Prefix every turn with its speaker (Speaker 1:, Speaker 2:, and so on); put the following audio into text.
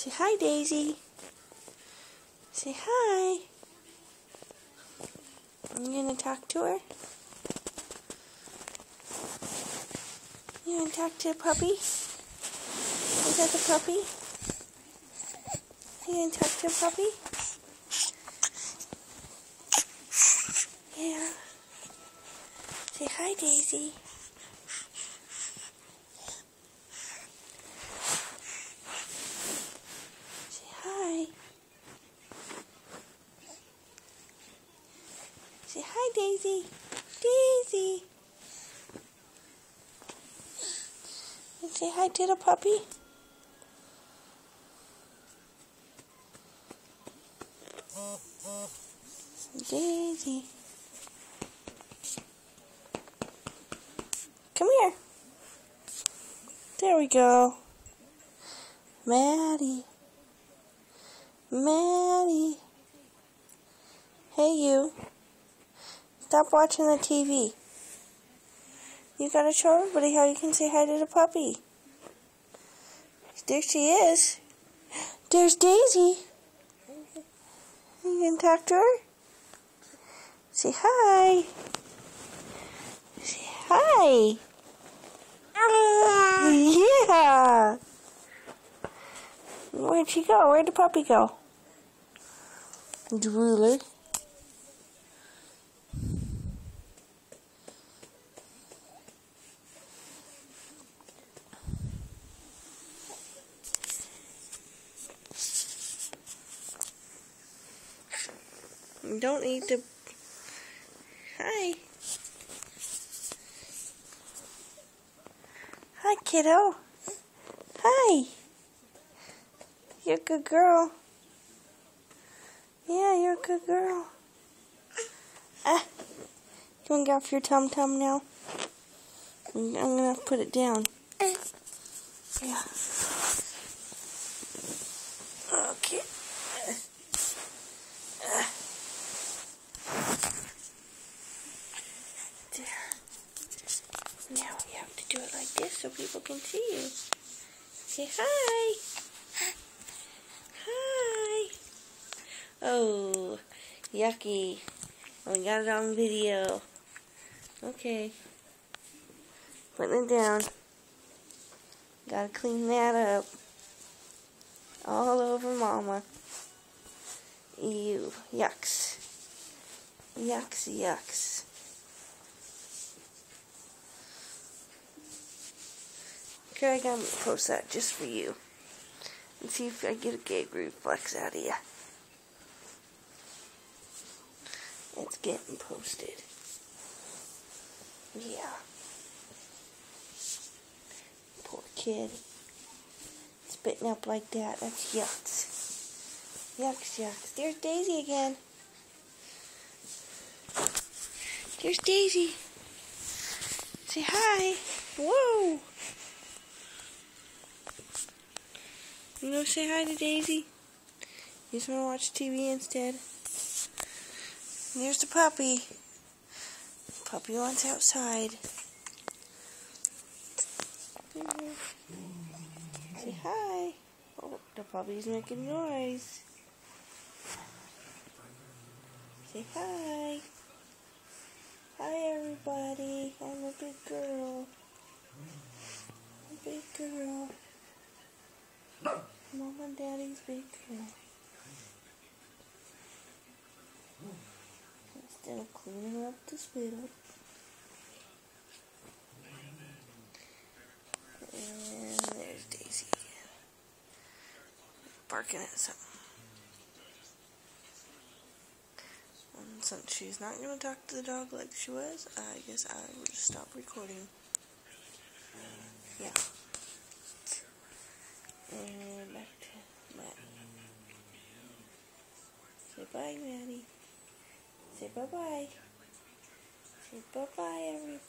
Speaker 1: Say hi, Daisy. Say hi. You gonna talk to her? You gonna talk to the puppy? Is that the puppy? You gonna talk to the puppy? Yeah. Say hi, Daisy. Say hi. Say hi, Daisy. Daisy. And say hi to the puppy. Daisy. Come here. There we go. Maddie. Maddie. Hey, you. Stop watching the TV. You gotta show everybody how you can say hi to the puppy. There she is. There's Daisy. You can talk to her? Say hi. Say hi. Yeah. Where'd she go? Where'd the puppy go? Drooler. Don't eat the... Hi. Hi, kiddo. Hi. You're a good girl. Yeah, you're a good girl. Ah. You want to get off your tum-tum now? I'm going to have to put it down. Yeah. Okay. There. Now you have to do it like this so people can see you. Say hi. Hi. Oh, yucky. Oh, we got it on video. Okay. Putting it down. Gotta clean that up. All over Mama. Ew. Yucks. Yucks, yucks. Okay, I gotta post that just for you. And see if I get a gag reflex out of you. It's getting posted. Yeah. Poor kid. Spitting up like that. That's yucks. Yucks, yucks. There's Daisy again. There's Daisy. Say hi. Whoa. You gonna say hi to Daisy? You just wanna watch TV instead? And here's the puppy. Puppy wants outside. Say hi. Oh, the puppy's making noise. Say hi. Hi, everybody. I'm a big girl. A big girl. Mom and Daddy's big girl. Instead of cleaning up the spittle. And there's Daisy again. Barking at something. And since she's not going to talk to the dog like she was, I guess I will just stop recording. Yeah. And back to Maddie. Say bye, Maddie. Say bye-bye. Say bye-bye, everybody.